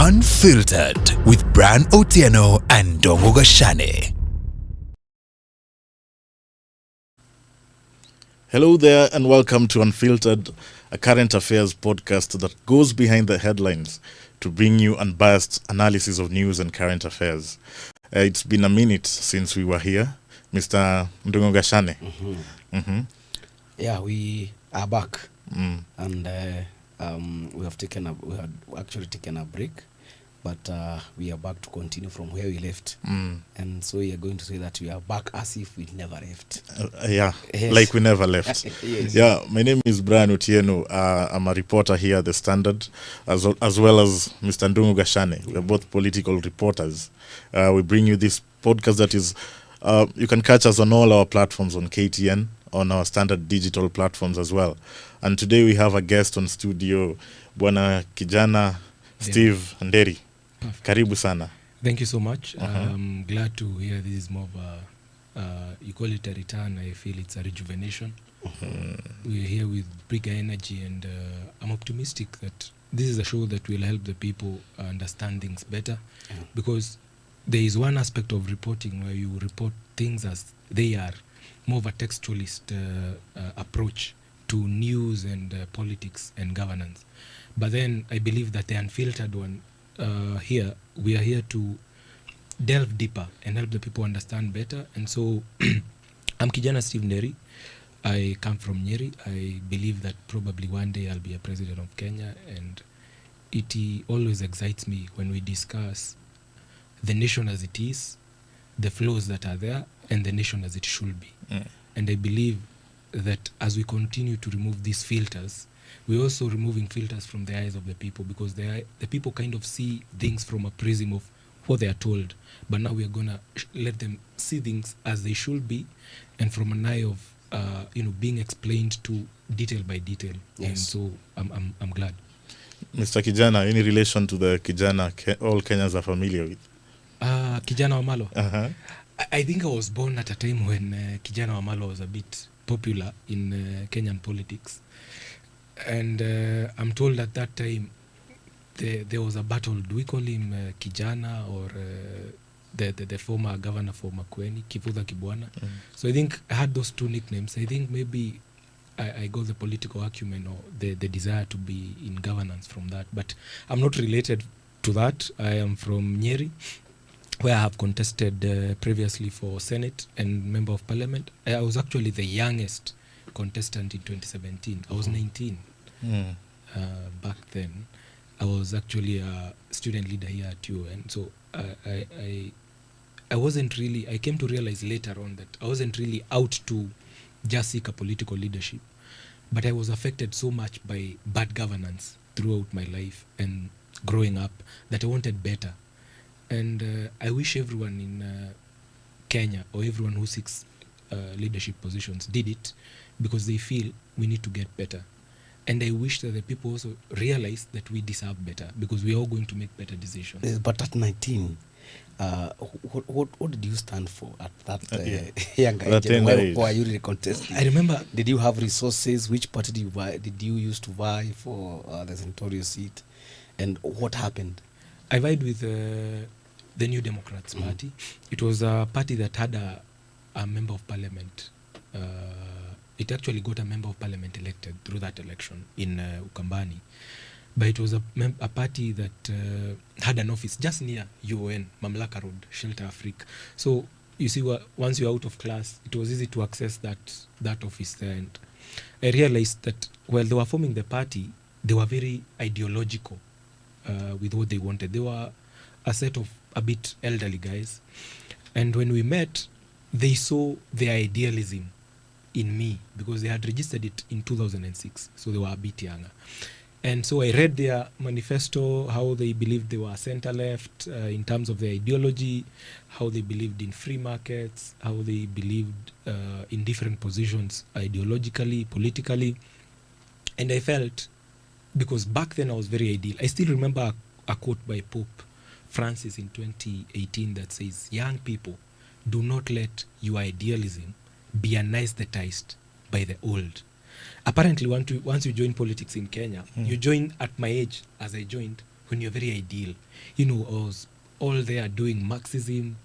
Unfiltered with Bran Otieno and Dongo Gashane. Hello there and welcome to Unfiltered, a current affairs podcast that goes behind the headlines to bring you unbiased analysis of news and current affairs. It's been a minute since we were here. Mr. Ndungo Gashane. Yeah, we are back. And we had actually taken a break, but we are back to continue from where we left. And so we are going to say that we are back as if we never left. Yes. Like we never left. Yes. Yeah, my name is Brian Otieno. I'm a reporter here at The Standard, as well as Mr. Ndungo Gashane. We're both political reporters. We bring you this podcast that is, you can catch us on all our platforms on KTN, on our standard digital platforms as well. And today we have a guest on studio, Bwana Kijana Steve Nderi. Karibu sana. Thank you so much. I'm glad to hear this is more of a, you call it a return. I feel it's a rejuvenation. We're here with bigger energy, and I'm optimistic that this is a show that will help the people understand things better. Because there is one aspect of reporting where you report things as they are, more of a textualist approach to news and politics and governance. But then I believe that the unfiltered one, here, we are here to delve deeper and help the people understand better. And so I'm Kijana Steve Nderi. I come from Nyeri. I believe that probably one day I'll be a president of Kenya, and it always excites me when we discuss the nation as it is, the flaws that are there, and the nation as it should be. And I believe that as we continue to remove these filters, we're also removing filters from the eyes of the people, because the people kind of see things from a prism of what they are told. But now we are going to let them see things as they should be, and from an eye of being explained to detail by detail. Yes. And so I'm glad. Mr. Kijana, any relation to the Kijana all Kenyans are familiar with? Kijana Wamalo. I think I was born at a time when Kijana Wamalo was a bit popular in Kenyan politics. And I'm told at that time there was a battle. Do we call him Kijana or the former governor for Makueni, Kifudha Kibwana? So I think I had those two nicknames. I think maybe I got the political acumen or the desire to be in governance from that. But I'm not related to that. I am from Nyeri, where I have contested previously for Senate and Member of Parliament. I was actually the youngest contestant in 2017. I was 19 back then. I was actually a student leader here at UN. So I wasn't really, I came to realize later on that I wasn't really out to just seek a political leadership. But I was affected so much by bad governance throughout my life and growing up that I wanted better. And I wish everyone in Kenya, or everyone who seeks leadership positions, did it, because they feel we need to get better. And I wish that the people also realize that we deserve better, because we are all going to make better decisions. But at 19, what did you stand for at that young age? Why were you really contesting? I remember. Did you have resources? Which party did you use to vie for the senatorial seat? And what happened? I vied with the New Democrats Party. It was a party that had a member of parliament. It actually got a member of parliament elected through that election in Ukambani. But it was a party that had an office just near UN, Mamlaka Road, Shelter Africa. So you see, once you're out of class, it was easy to access that office there. And I realized that while they were forming the party, they were very ideological with what they wanted. They were a set of a bit elderly guys. And when we met, they saw their idealism in me, because they had registered it in 2006. So they were a bit younger. And so I read their manifesto, how they believed they were center-left in terms of their ideology, how they believed in free markets, how they believed in different positions ideologically, politically. And I felt, because back then I was very ideal. I still remember a quote by Pope Francis in 2018 that says, "Young people, do not let your idealism be anesthetized by the old." Apparently, once you join politics in Kenya, you join at my age, as I joined, when you're very ideal. You know, I was all there doing Marxism,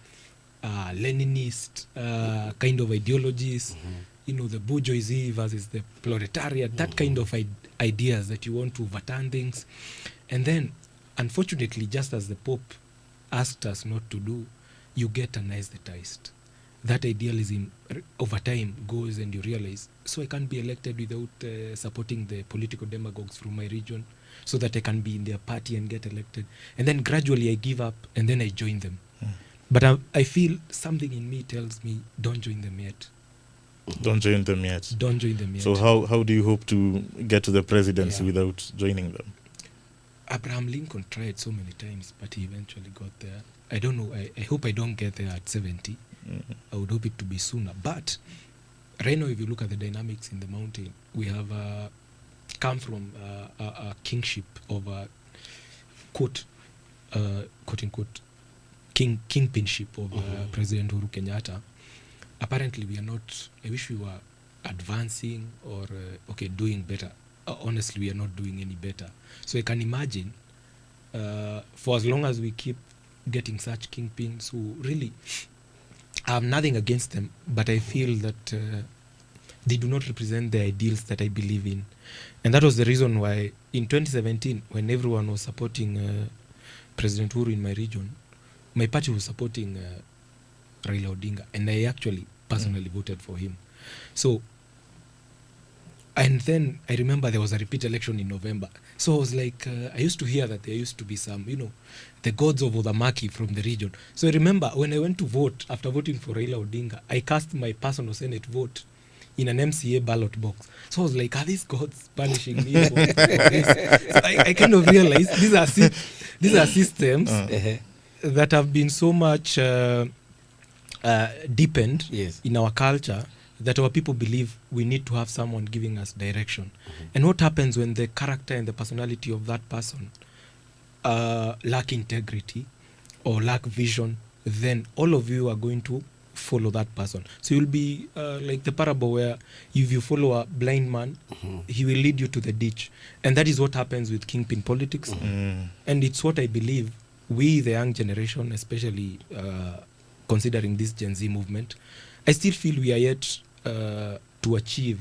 Leninist kind of ideologies, you know, the bourgeoisie versus the proletariat, that kind of ideas that you want to overturn things. And then, unfortunately, just as the Pope asked us not to do, you get anesthetized. That idealism over time goes and you realize, so I can't be elected without supporting the political demagogues from my region so that I can be in their party and get elected. And then gradually I give up and then I join them. But I feel something in me tells me, don't join them yet. Don't join them yet. Don't join them yet. So how do you hope to get to the presidency without joining them? Abraham Lincoln tried so many times, but he eventually got there. I don't know. I hope I don't get there at 70. I would hope it to be sooner. But right now, if you look at the dynamics in the mountain, we have come from a kingship of a quote unquote kingpinship of President Uhuru Kenyatta. Apparently, we are not. I wish we were advancing or doing better. Honestly, we are not doing any better. So I can imagine, for as long as we keep getting such kingpins who really, I have nothing against them, but I feel that they do not represent the ideals that I believe in. And that was the reason why in 2017, when everyone was supporting President Uhuru in my region, my party was supporting Raila Odinga, and I actually personally voted for him. So, and then I remember there was a repeat election in November. So I was like, I used to hear that there used to be some, the gods of Odhamaki from the region. So I remember when I went to vote, after voting for Raila Odinga, I cast my personal Senate vote in an MCA ballot box. So I was like, are these gods punishing me for this? So I kind of realized these are systems that have been so much deepened in our culture that our people believe we need to have someone giving us direction. And what happens when the character and the personality of that person lack integrity or lack vision, then all of you are going to follow that person. So you'll be like the parable where if you follow a blind man, he will lead you to the ditch. And that is what happens with kingpin politics. And it's what I believe we, the young generation, especially considering this Gen Z movement, I still feel we are yet to achieve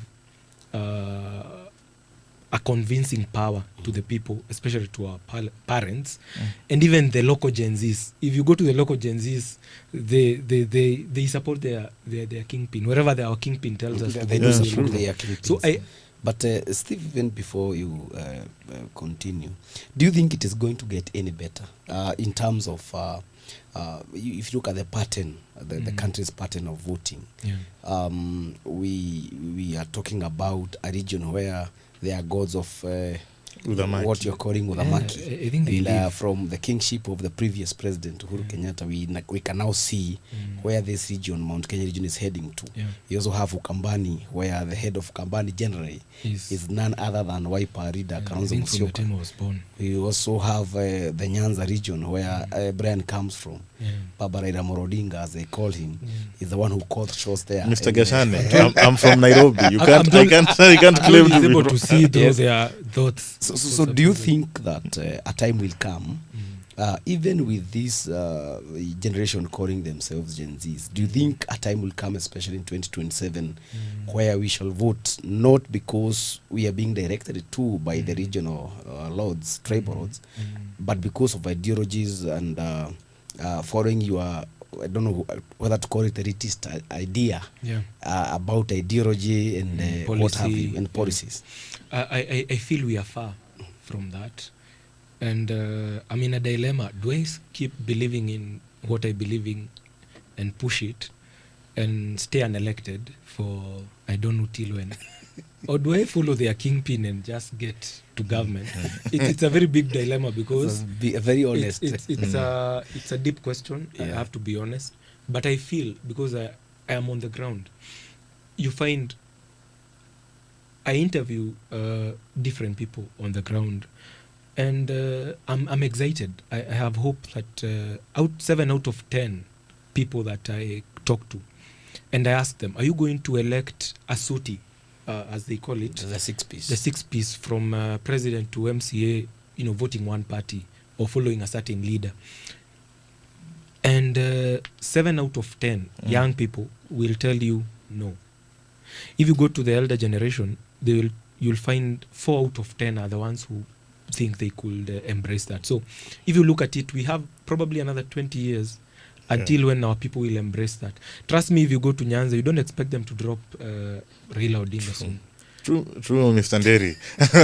a convincing power to the people, especially to our parents, and even the local Gen Zs. If you go to the local Gen Zs, they support their kingpin. Wherever our kingpin tells us, they do support their kingpins. So but Steve, even before you continue, do you think it is going to get any better in terms of if you look at the pattern, the country's pattern of voting? We are talking about a region where there are gods of what you're calling Udhamaki. I think they from the kingship of the previous president Uhuru Kenyatta, we can now see where this region, Mount Kenya region, is heading to. You also have Ukambani, where the head of Ukambani generally is none other than Wiper leader Kalonzo Musyoka. We also have the Nyanza region, where Brian comes from. Baba Raila Odinga, as they call him, is the one who called shots there. Mr. Gashane, I'm from Nairobi. You can't claim to be able to see those thoughts. So do you think that a time will come, even with this generation calling themselves Gen Zs, do you think a time will come, especially in 2027, where we shall vote not because we are being directed to by the regional lords, tribal lords, but because of ideologies and following your, I don't know whether to call it a elitist idea about ideology and what have you, and policies? I feel we are far from that, and I'm in a dilemma. Do I keep believing in what I believe in and push it and stay unelected for I don't know till when, or do I follow their kingpin and just get to government? It's a very big dilemma, because be very honest. It's a deep question. I have to be honest, but I feel, because I am on the ground, you find I interview different people on the ground, and I'm excited. I have hope that 7 out of 10 people that I talk to, and I ask them, are you going to elect a SOTI, as they call it, the six piece from president to MCA, voting one party, or following a certain leader. And 7 out of 10 young people will tell you no. If you go to the elder generation, you'll find 4 out of 10 are the ones who think they could embrace that. So if you look at it, we have probably another 20 years until when our people will embrace that. Trust me, if you go to Nyanza, you don't expect them to drop Raila Odinga soon. True, Mr. Nderi.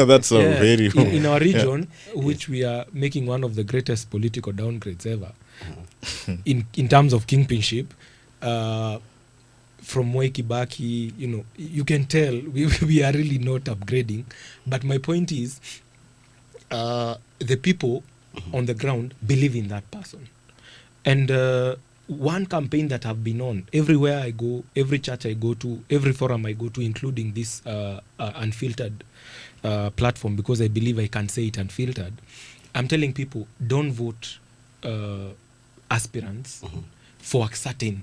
That's a very... In our region, which we are making one of the greatest political downgrades ever, in terms of kingpinship, from Moi Kibaki, you can tell we are really not upgrading. But my point is, the people on the ground believe in that person. And one campaign that I've been on, everywhere I go, every church I go to, every forum I go to, including this Unfiltered platform, because I believe I can say it unfiltered, I'm telling people, don't vote aspirants for a certain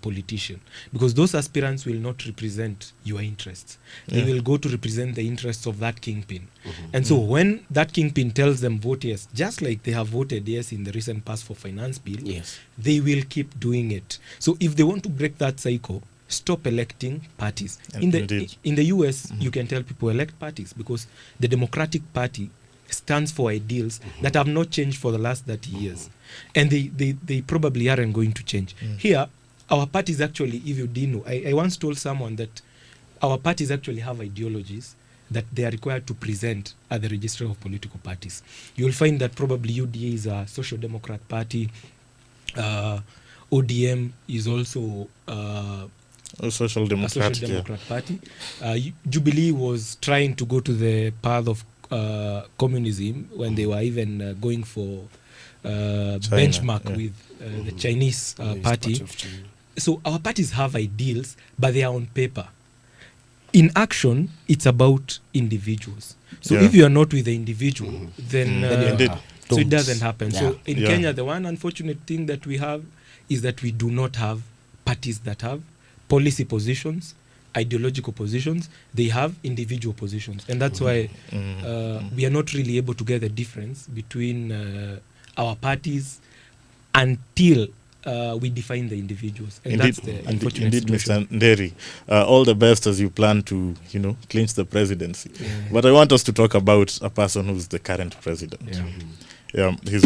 politician, because those aspirants will not represent your interests. They will go to represent the interests of that kingpin. And so when that kingpin tells them vote yes, just like they have voted yes in the recent past for finance bill, they will keep doing it. So if they want to break that cycle, stop electing parties. In the US, you can tell people elect parties, because the Democratic Party stands for ideals that have not changed for the last 30 years. And they probably aren't going to change. Here, our parties actually, if you didn't know, I once told someone that our parties actually have ideologies that they are required to present at the register of political parties. You'll find that probably UDA is a Social Democrat party, ODM is also a Social Democrat party. Jubilee was trying to go to the path of communism when they were even going for benchmark with the Chinese party. So our parties have ideals, but they are on paper. In action, it's about individuals. So if you are not with the individual, then so it doesn't happen. So in Kenya, the one unfortunate thing that we have is that we do not have parties that have policy positions, ideological positions. They have individual positions. And that's why we are not really able to get the difference between our parties until we define the individuals. And that's the unfortunate situation. Mr. Nderi, all the best as you plan to, clinch the presidency. But I want us to talk about a person who's the current president. He's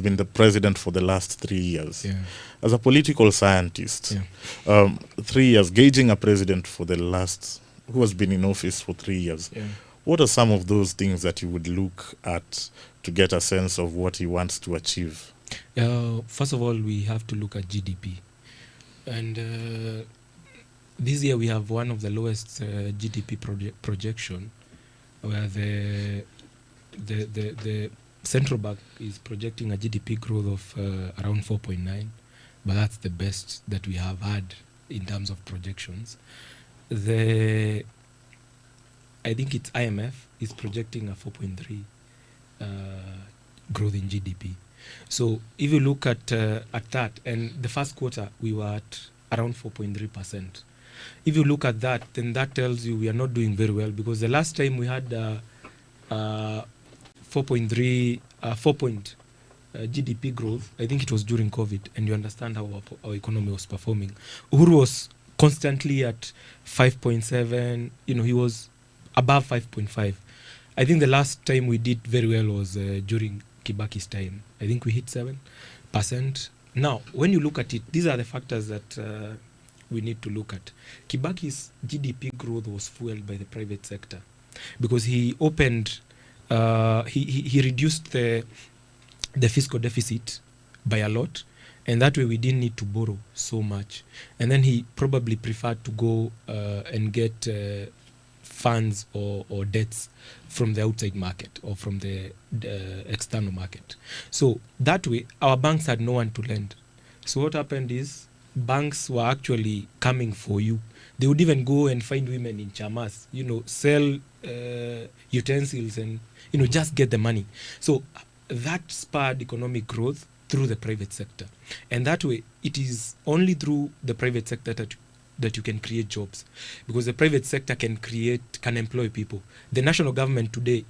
been the president for the last 3 years. As a political scientist, 3 years, gauging a president for who has been in office for 3 years, what are some of those things that you would look at to get a sense of what he wants to achieve? First of all, we have to look at GDP. And this year we have one of the lowest GDP projection, where the central bank is projecting a GDP growth of around 4.9, but that's the best that we have had in terms of projections. I think it's IMF is projecting a 4.3 growth in GDP. So if you look at that, and the first quarter we were at around 4.3%. If you look at that, then that tells you we are not doing very well, because the last time we had 4.3 GDP growth, I think it was during COVID, and you understand how our economy was performing. Uhuru was constantly at 5.7, he was above 5.5. I think the last time we did very well was during Kibaki's time. I think we hit 7%. Now, when you look at it, these are the factors that we need to look at. Kibaki's GDP growth was fueled by the private sector, because he opened, he reduced the fiscal deficit by a lot, and that way we didn't need to borrow so much. And then he probably preferred to go and get funds or debts from the outside market or from the external market. So that way, our banks had no one to lend. So what happened is, banks were actually coming for you. They would even go and find women in chamas, sell utensils and, just get the money. So that spurred economic growth through the private sector. And that way, it is only through the private sector that you can create jobs, because the private sector can employ people. The national government today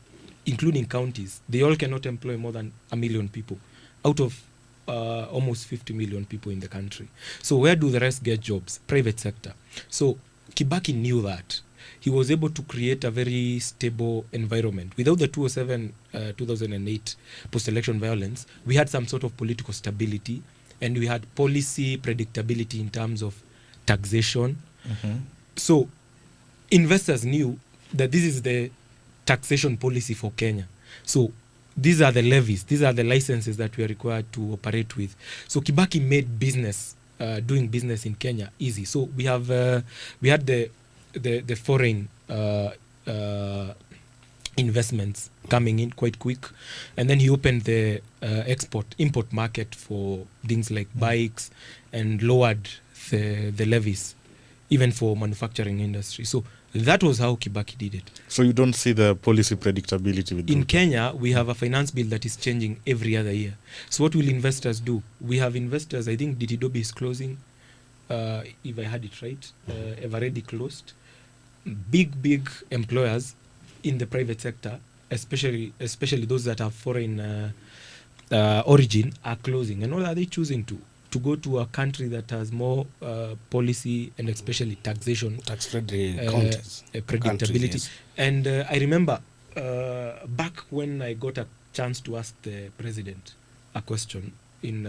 including counties, they all cannot employ more than 1 million people out of almost 50 million people in the country. So where do the rest get jobs? Private sector. So Kibaki knew that. He was able to create a very stable environment. Without the 2008 post-election violence, we had some sort of political stability, and we had policy predictability in terms of taxation. So investors knew that this is the taxation policy for Kenya. So these are the levies, these are the licenses that we are required to operate with. So Kibaki made business, doing business in Kenya easy. So we had the foreign investments coming in quite quick, and then he opened the import market for things like bikes, and lowered the levies even for manufacturing industry. So that was how Kibaki did it. So you don't see the policy predictability with in Ruto? Kenya, we have a finance bill that is changing every other year. So what will investors do? We have investors, I think Ditidobi is closing, if I had it right, have already closed. Big employers in the private sector, especially those that have foreign origin, are closing. And what are they choosing to go to a country that has more policy and especially tax-friendly predictability. countries, yes. And I remember back when I got a chance to ask the president a question in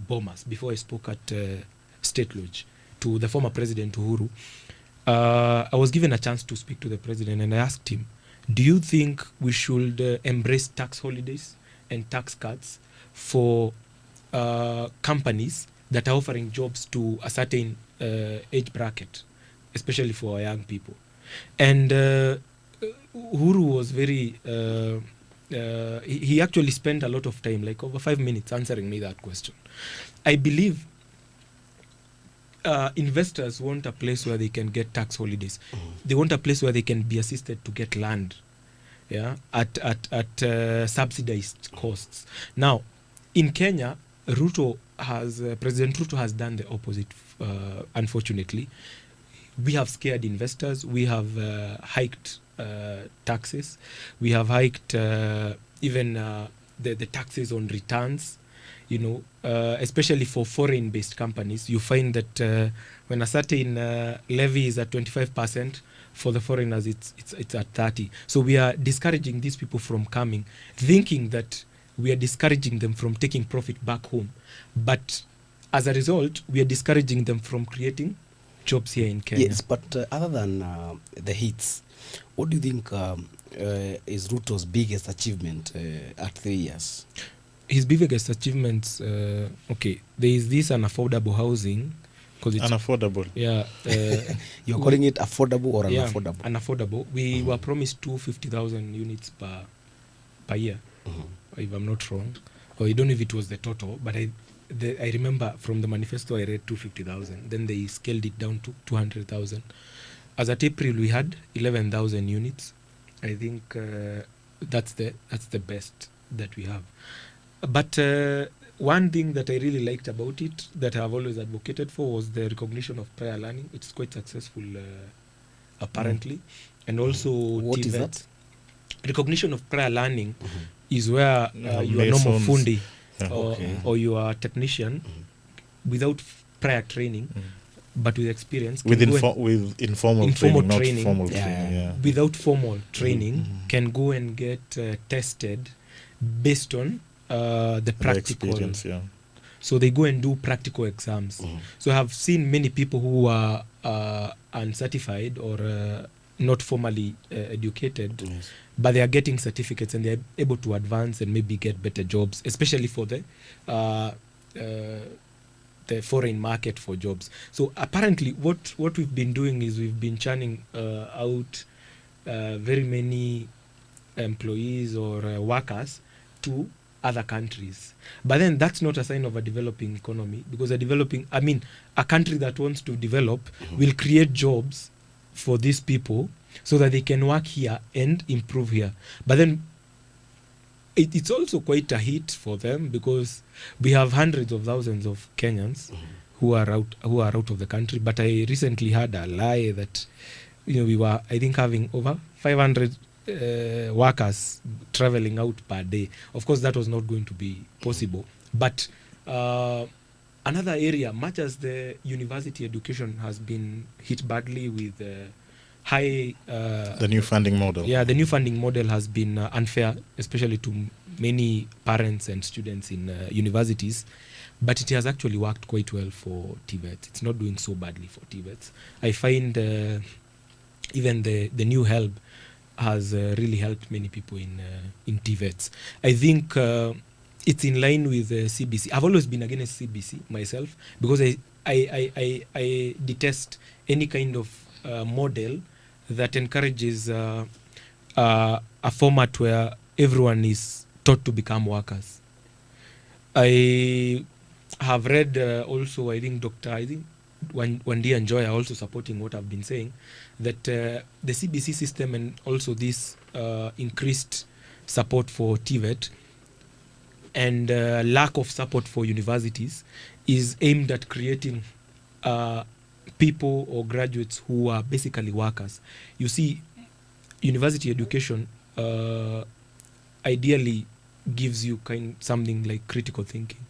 Bomas, before I spoke at State Lodge to the former president Uhuru, I was given a chance to speak to the president, and I asked him, do you think we should embrace tax holidays and tax cuts for companies that are offering jobs to a certain age bracket, especially for our young people? And Uhuru was very he actually spent a lot of time, like over 5 minutes, answering me that question. I believe investors want a place where they can get tax holidays. They want a place where they can be assisted to get land, at subsidized costs. Now, in Kenya, President Ruto has done the opposite. Unfortunately, we have scared investors. We have hiked taxes. We have hiked even the taxes on returns. Especially for foreign-based companies, you find that when a certain levy is at 25%, for the foreigners it's at 30%. So we are discouraging these people from coming, thinking that we are discouraging them from taking profit back home. But as a result, we are discouraging them from creating jobs here in Kenya. Yes, but other than the hits, what do you think is Ruto's biggest achievement at 3 years? His biggest achievements, there is this unaffordable housing. It's unaffordable. Yeah. You're calling it affordable or unaffordable? Unaffordable. We were promised 250,000 units per year, if I'm not wrong. Or I don't know if it was the total, but I remember from the manifesto I read 250,000. Then they scaled it down to 200,000. As at April, we had 11,000 units. I think that's the best that we have. But one thing that I really liked about it, that I've always advocated for, was the recognition of prior learning. It's quite successful, apparently. And also, what TVET. is that? Recognition of prior learning is where you are normal fundi or you are a technician without prior training, but with experience. With informal training, not formal training. Yeah. Without formal training, can go and get tested based on the practical experience. Yeah. So they go and do practical exams. So I have seen many people who are uncertified or not formally educated, but they are getting certificates and they are able to advance and maybe get better jobs, especially for the foreign market for jobs. So apparently what we've been doing is we've been churning out very many employees or workers to other countries. But then that's not a sign of a developing economy, because a country that wants to develop will create jobs for these people so that they can work here and improve here. But then it's also quite a hit for them, because we have hundreds of thousands of Kenyans who are out of the country. But I recently heard a lie that we were, I think, having over 500 workers traveling out per day. Of course, that was not going to be possible. But another area, much as the university education has been hit badly with high... the new funding model. Yeah, the new funding model has been unfair, especially to many parents and students in universities. But it has actually worked quite well for TVET. It's not doing so badly for TVET. I find even the new help has really helped many people in TVETs. I think it's in line with CBC. I've always been against CBC myself because I detest any kind of model that encourages a format where everyone is taught to become workers. I have read also, I think Wandi and Joy are also supporting what I've been saying, that the CBC system and also this increased support for TVET and lack of support for universities is aimed at creating people or graduates who are basically workers. You see, university education ideally gives you something like critical thinking.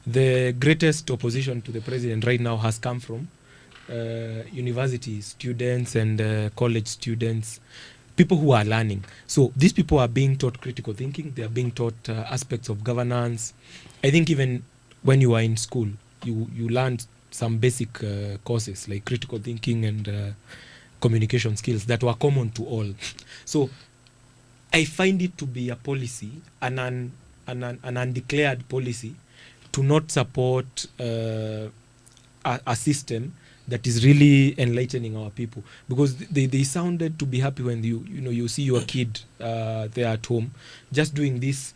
The greatest opposition to the president right now has come from university students and college students, people who are learning. So these people are being taught critical thinking. They are being taught aspects of governance. I think even when you are in school, you learned some basic courses like critical thinking and communication skills that were common to all. So I find it to be a policy, an undeclared policy, to not support a system that is really enlightening our people, because they sounded to be happy when you see your kid there at home just doing this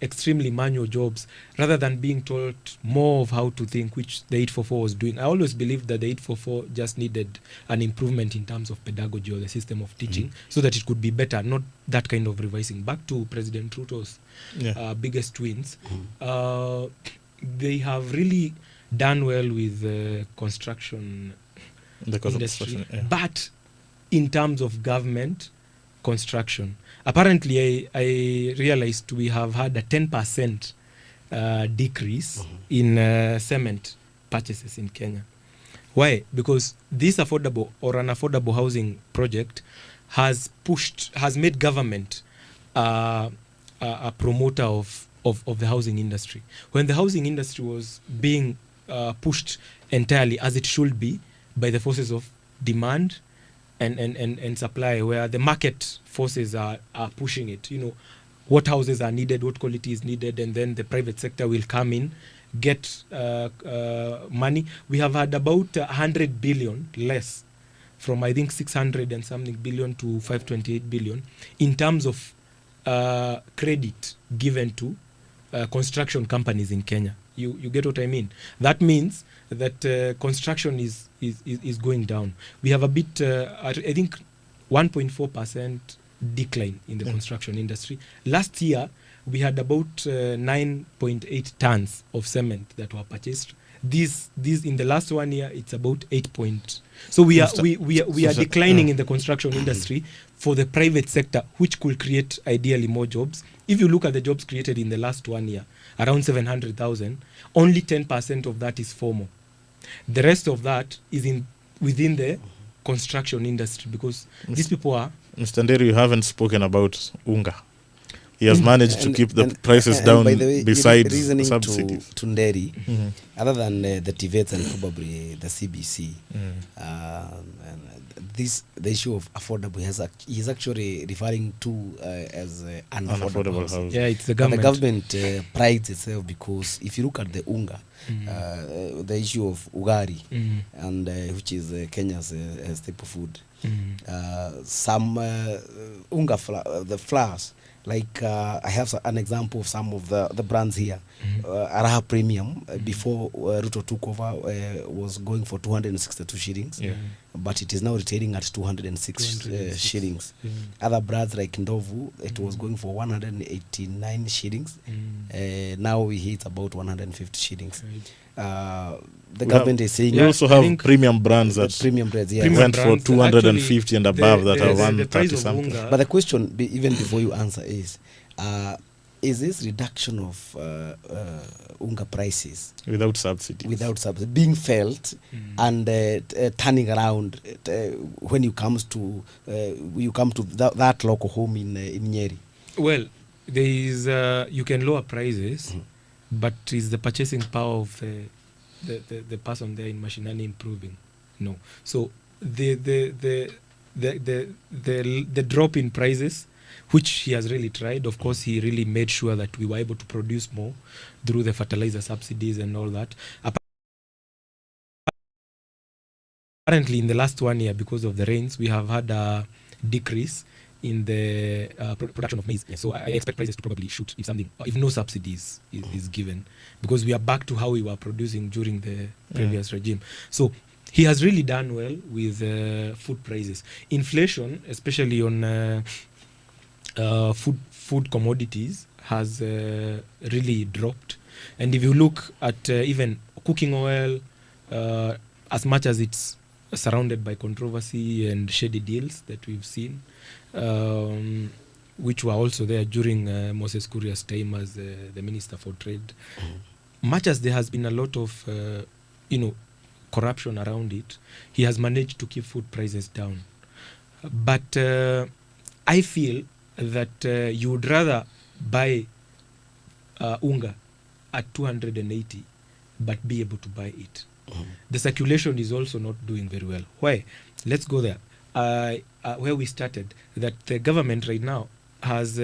extremely manual jobs rather than being taught more of how to think, which the 844 was doing. I always believed that the 844 just needed an improvement in terms of pedagogy or the system of teaching so that it could be better, not that kind of revising. Back to President Ruto's biggest wins, they have really done well with the construction industry, but in terms of government construction, apparently I realized we have had a 10% decrease in cement purchases in Kenya. Why? Because this affordable or an affordable housing project has made government a promoter of the housing industry. When the housing industry was being pushed entirely, as it should be, by the forces of demand and supply, where the market forces are pushing it. What houses are needed, what quality is needed, and then the private sector will come in, get money. We have had about 100 billion less, from I think 600 and something billion to 528 billion in terms of credit given to construction companies in Kenya. You get what I mean? That means that construction is going down. We have a bit, I think, 1.4% decline in the construction industry. Last year, we had about 9.8 tons of cement that were purchased. These in the last 1 year, it's about 8. So we are declining in the construction industry for the private sector, which could create ideally more jobs. If you look at the jobs created in the last 1 year, around 700,000, only 10% of that is formal. The rest of that is within the construction industry, because these people are... Mr. Nderu, you haven't spoken about Unga. He has managed to keep the prices down, by the way, besides reasoning subsidies. to Nderi, other than the TVET and probably the CBC, the issue of affordable, he is actually referring to as unaffordable housing. Yeah, it's the government. But the government prides itself, because if you look at the Unga, the issue of Ugari, and which is Kenya's staple food, some Unga the flours, like I have an example of some of the brands here. Araha Premium, before Ruto took over, was going for 262 shillings, but it is now retailing at 206 shillings. Other brands like Ndovu, it was going for 189 shillings. Now we hit about 150 shillings. the government is saying We also I have think premium brands that premium breads. Yes. Premium went for brands, 250 and above that are the price 130 of something. unga, But the question, even before you answer, is this reduction of unga prices Without subsidies. without subsidy being felt and turning around when you come to that local home in Nyeri? well, there is you can lower prices, but is the purchasing power of the person there in Mashinani improving? No. So the drop in prices, which he has really tried. Of course, he really made sure that we were able to produce more through the fertilizer subsidies and all that. Apparently, in the last 1 year, because of the rains, we have had a decrease in the production of maize. So I expect prices to probably shoot if no subsidies is given, because we are back to how we were producing during the previous regime. So he has really done well with food prices. Inflation, especially on food commodities, has really dropped. And if you look at even cooking oil, as much as it's surrounded by controversy and shady deals that we've seen, which were also there during Moses Kuria's time as the Minister for Trade, much as there has been a lot of corruption around it, he has managed to keep food prices down. But I feel that you would rather buy unga at 280 but be able to buy it. The circulation is also not doing very well. Why? Let's go there. Where we started, that the government right now has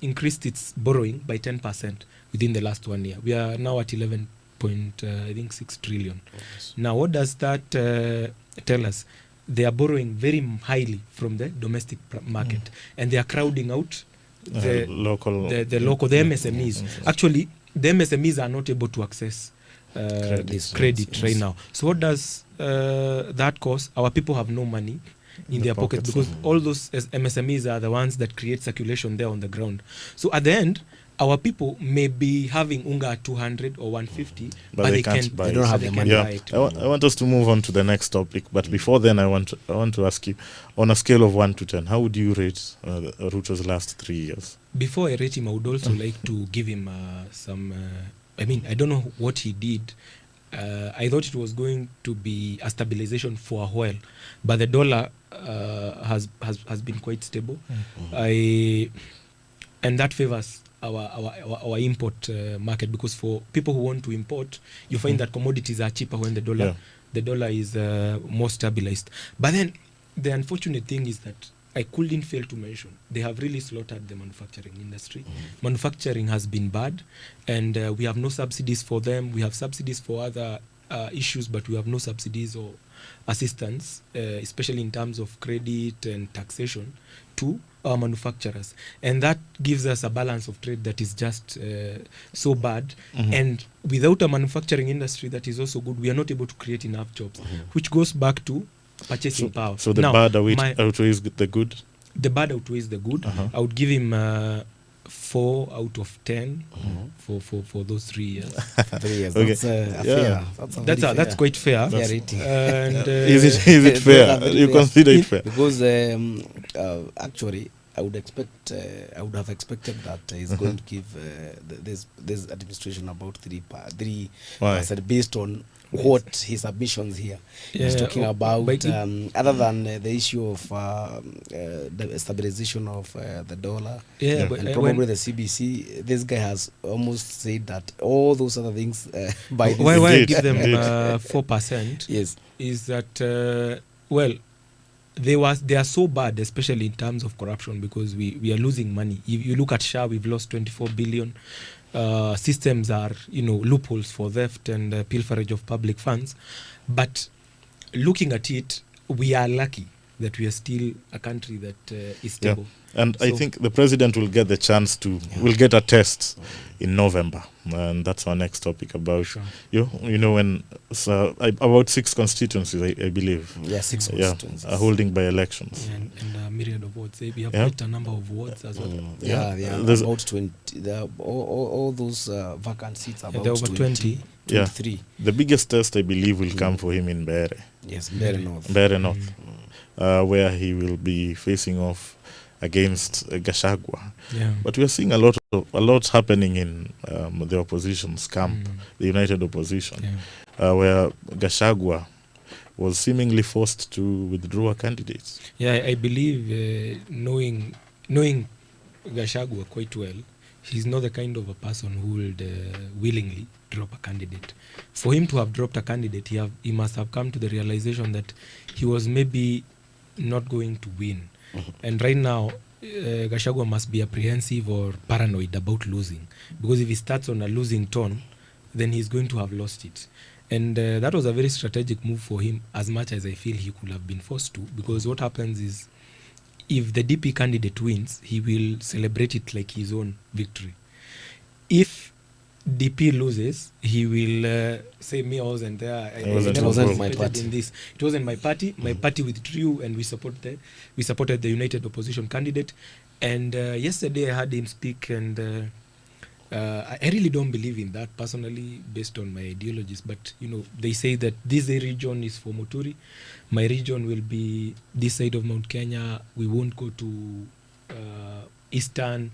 increased its borrowing by 10% within the last 1 year. We are now at 6 trillion. Yes. Now, what does that tell us? They are borrowing very highly from the domestic market, and they are crowding out the MSMEs. Actually, the MSMEs are not able to access this credit right now. So what does that cause? Our people have no money in their pockets, because all those MSMEs are the ones that create circulation there on the ground. So at the end, our people may be having unga at 200 or 150, but they can't buy. They don't have the money. Yeah, I want us to move on to the next topic, but before then, I want to ask you, on a scale of 1 to 10, how would you rate Ruto's last 3 years? Before I rate him, I would also like to give him some. I don't know what he did. I thought it was going to be a stabilization for a while, but the dollar has been quite stable. And that favors our import market, because for people who want to import, you find that commodities are cheaper when the dollar is more stabilized. But then the unfortunate thing is that I couldn't fail to mention they have really slaughtered the manufacturing industry. Manufacturing has been bad, and we have no subsidies for them. We have subsidies for other issues, but we have no subsidies or assistance, especially in terms of credit and taxation, to our manufacturers. And that gives us a balance of trade that is just so bad. And without a manufacturing industry that is also good, we are not able to create enough jobs, which goes back to purchasing power. So the bad outweighs the good? The bad outweighs the good. I would give him 4 out of 10 for those 3 years. 3 years. Okay. That's fair. That's quite fair. Fair rating. And is it fair? You consider it fair? Because actually, I would have expected that he's going to give this administration about 3% based on what his ambitions here. He's talking about other than the issue of the stabilization of the dollar, and probably the CBC. This guy has almost said that all those other things by this why I give them 4%? Yes, is that they are so bad, especially in terms of corruption, because we are losing money. If you look at SHA, we've lost 24 billion. Systems are loopholes for theft and pilferage of public funds. But looking at it, we are lucky that we are still a country that is stable. And I think the president will get the chance to, will get a test in November. And that's our next topic about, you know, when about 6 constituencies, I believe. Yeah, 6 constituencies. Are holding by elections. And a myriad of wards. We have quite a number of wards as well. There's about 20. All those vacant seats are about there are over 20. 23. The biggest test, I believe, will come for him in Bere. Yes, Bere North. Bere North. Where he will be facing off against Gachagua. But we are seeing a lot happening in the opposition's camp, the United Opposition, where Gachagua was seemingly forced to withdraw candidates. I believe knowing Gachagua quite well, he's not the kind of a person who would willingly drop a candidate. For him to have dropped a candidate, he must have come to the realization that he was maybe not going to win. And right now, Gachagua must be apprehensive or paranoid about losing, because if he starts on a losing tone, then he's going to have lost it. And that was a very strategic move for him, as much as I feel he could have been forced to, because what happens is, if the DP candidate wins, he will celebrate it like his own victory. If DP loses, he will say, me, I wasn't there. It wasn't my party. In this. It wasn't my party. My party withdrew, and we supported the United Opposition candidate. And yesterday I heard him speak, and I really don't believe in that personally, based on my ideologies. But they say that this region is for Muturi. My region will be this side of Mount Kenya. We won't go to Eastern.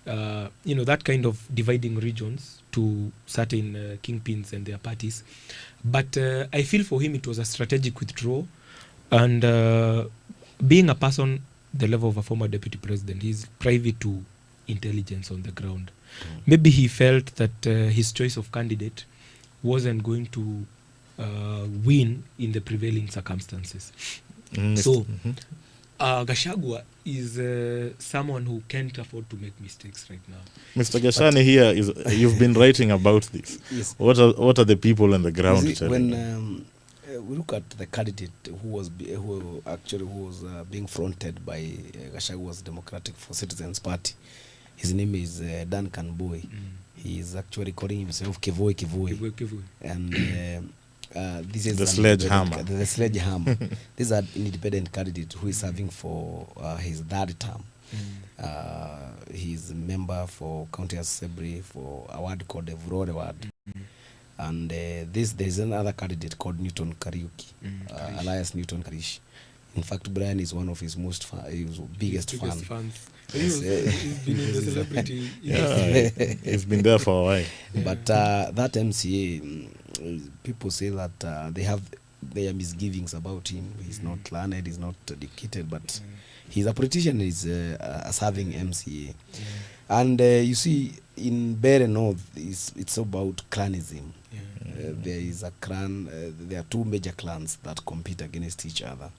That kind of dividing regions to certain kingpins and their parties. But I feel for him it was a strategic withdrawal. And being a person the level of a former deputy president, he's privy to intelligence on the ground. Maybe he felt that his choice of candidate wasn't going to win in the prevailing circumstances. So Gachagua is someone who can't afford to make mistakes right now. Mr. Gashani here you've been writing about this. Yes. What are the people on the ground telling when we look at the candidate who was being fronted by Gashagua's Democratic for Citizens Party, his name is Duncan Boy. He is actually calling himself Kivoi. And this is the sledgehammer. The sledgehammer. This is an independent candidate who is serving for his third term. He's a member for County Assembly for a ward called the Vurore Ward. And there's another candidate called Newton Kariuki, Elias Newton Karish. In fact, Brian is one of his his biggest fans. He's been in the celebrity. He's been there for a while. But that MCA, people say that they have their misgivings about him. He's not learned, he's not educated, but he's a politician, he's a serving MCA. And you see, in Bere North, it's about clanism. There is a clan, there are two major clans that compete against each other.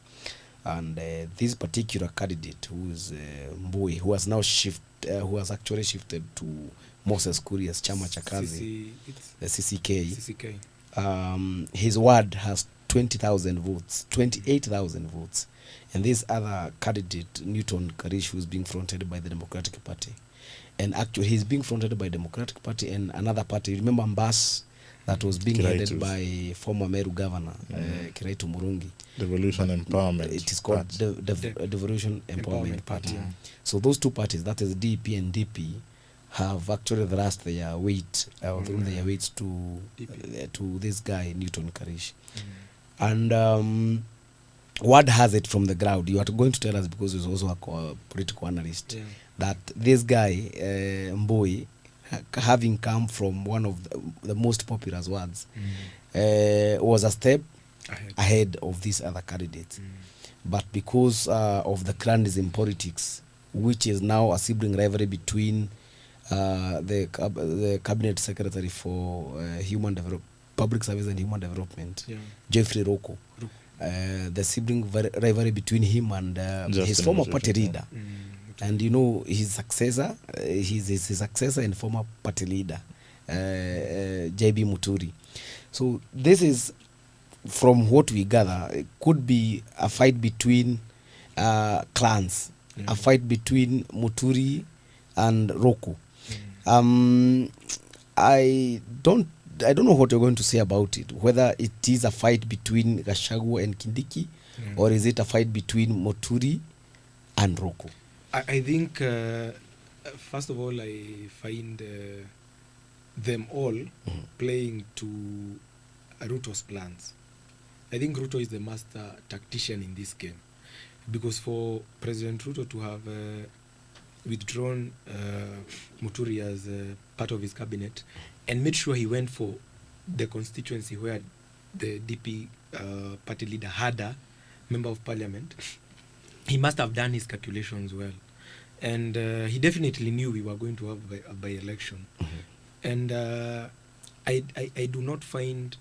And this particular candidate, who is Mbui, who has actually shifted to Moses Kuria's Chama Chakazi, the CCK. His ward has 20,000 votes, 28,000 votes. And this other candidate, Newton Karish, who is being fronted by the Democratic Party. And actually, he's being fronted by Democratic Party and another party. Remember Mbas, that was being headed by former Meru governor, Kiraitu Murungi. Devolution Empowerment. It is called Devolution Empowerment Party. So those two parties, that is DP and DP, have actually thrust their weight, thrown their weights to this guy, Newton Karish. And what has it from the ground? You are going to tell us, because he's also a political analyst, that this guy, Mbui, having come from one of the most popular wards, was a step ahead of these other candidates. But because of the clanism politics, which is now a sibling rivalry between the cabinet secretary for public service and human development, Jeffrey Roko, the sibling rivalry between him and his former party leader. And his successor, his successor and former party leader, JB Muturi. So this is, from what we gather, it could be a fight between clans, a fight between Muturi and Roku. I don't know what you're going to say about it, whether it is a fight between Gachagua and Kindiki, or is it a fight between Muturi and Roku? I think, first of all, I find them all playing to Ruto's plans. I think Ruto is the master tactician in this game, because for President Ruto to have withdrawn Muturi as part of his cabinet and made sure he went for the constituency where the DP party leader had a member of parliament, he must have done his calculations well. And he definitely knew we were going to have a by-election. And I do not find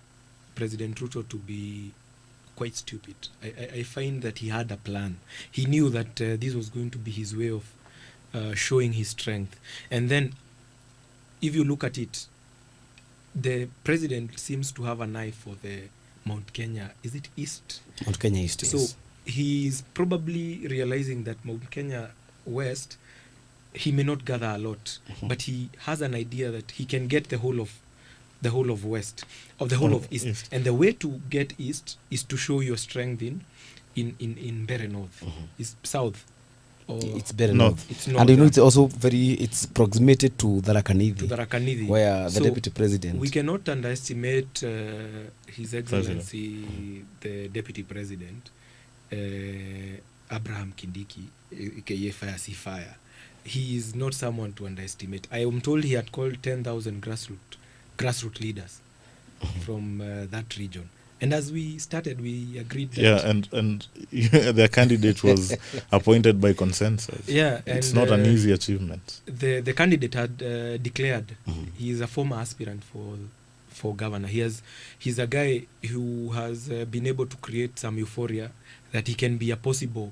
President Ruto to be quite stupid. I find that he had a plan. He knew that this was going to be his way of showing his strength. And then, if you look at it, the president seems to have an eye for the Mount Kenya. Is it East? Mount Kenya East, So yes. he's probably realizing that Mount Kenya West, he may not gather a lot, but he has an idea that he can get the whole of West, of the whole of East. And the way to get East is to show your strength in Bere North, is South. Or It's better No. north. It's And you know, north, it's also it's proximate to Tharaka-Nithi, to the Rakanidi, where the So deputy president. we cannot underestimate His Excellency, the Deputy President, Abraham Kindiki, aka Fire See Fire. He is not someone to underestimate. I am told he had called 10,000 grassroots leaders from that region. And as we started, we agreed that... Yeah, and their candidate was appointed by consensus. Yeah, It's and, not an easy achievement. The candidate had declared he is a former aspirant for governor. He's a guy who has been able to create some euphoria that he can be a possible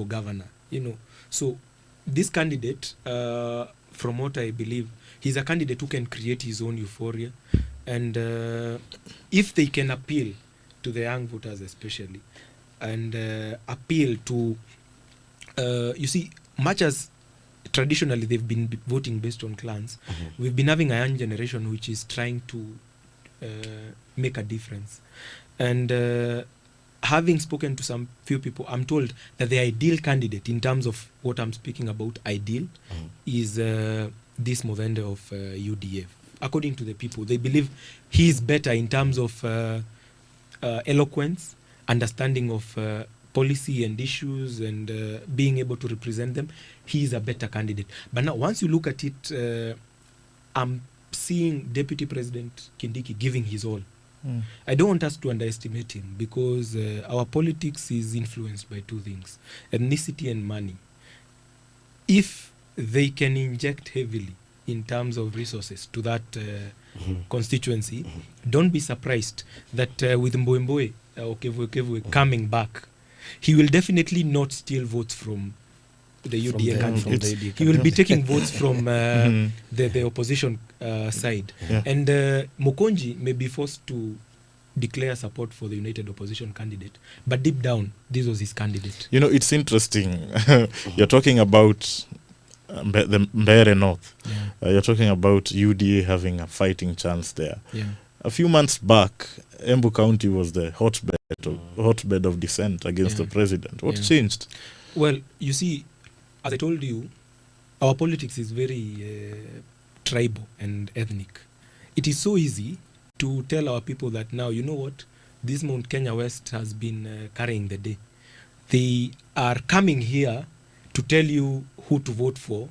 governor. You know, so this candidate, from what I believe, he's a candidate who can create his own euphoria, and if they can appeal to the young voters especially, and appeal to, you see, much as traditionally they've been voting based on clans, we've been having a young generation which is trying to make a difference. And having spoken to some few people, I'm told that the ideal candidate, in terms of what I'm speaking about, ideal, is this Movende of UDF. According to the people, they believe he is better in terms of eloquence, understanding of policy and issues, and being able to represent them. He is a better candidate. But now, once you look at it, I'm seeing Deputy President Kindiki giving his all. I don't want us to underestimate him, because our politics is influenced by two things: ethnicity and money. If they can inject heavily in terms of resources to that constituency, don't be surprised that with Mboemboe or Kevue coming back, he will definitely not steal votes from the UDA candidates. He will be taking votes from the opposition side. Yeah. And Mokonji may be forced to declare support for the United Opposition candidate, but deep down, this was his candidate. You know, it's interesting. You're talking about the Mbeere North. You're talking about UDA having a fighting chance there. Yeah. A few months back, Embu County was the hotbed of dissent against the president. What changed? Well, you see, as I told you, our politics is very tribal and ethnic. It is so easy to tell our people that now, you know what, this Mount Kenya West has been carrying the day. They are coming here to tell you who to vote for,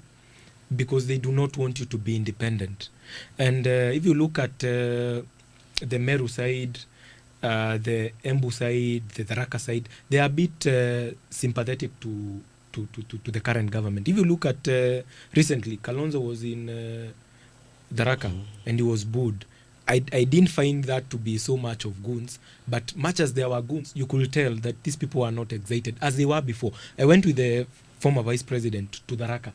because they do not want you to be independent. And if you look at the Meru side, the Embu side, the Tharaka side, they are a bit sympathetic to the current government. If you look at recently, Kalonzo was in Tharaka and he was booed. I didn't find that to be so much of goons, but much as there were goons, you could tell that these people are not excited as they were before. I went with the former vice president to Tharaka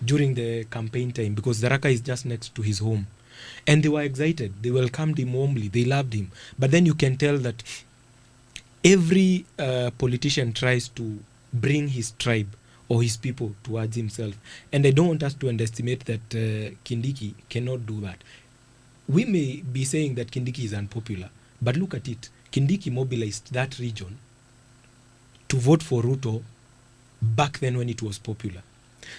during the campaign time, because Tharaka is just next to his home, and they were excited. They welcomed him warmly. They loved him. But then you can tell that every politician tries to bring his tribe or his people towards himself. And I don't want us to underestimate that Kindiki cannot do that. We may be saying that Kindiki is unpopular, but look at it. Kindiki mobilized that region to vote for Ruto back then when it was popular.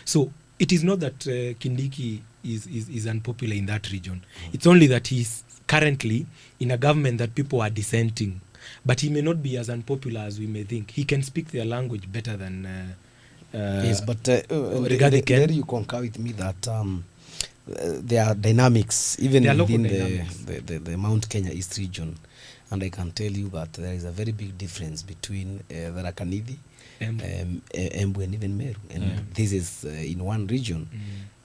So it is not that Kindiki is unpopular in that region. It's only that he's currently in a government that people are dissenting. But he may not be as unpopular as we may think. He can speak their language better than yes, but Rigathi there you concur with me that there are dynamics even There are within local dynamics. the Mount Kenya East region, and I can tell you that there is a very big difference between the Rakanidi, Embu, and even Meru, and this is in one region.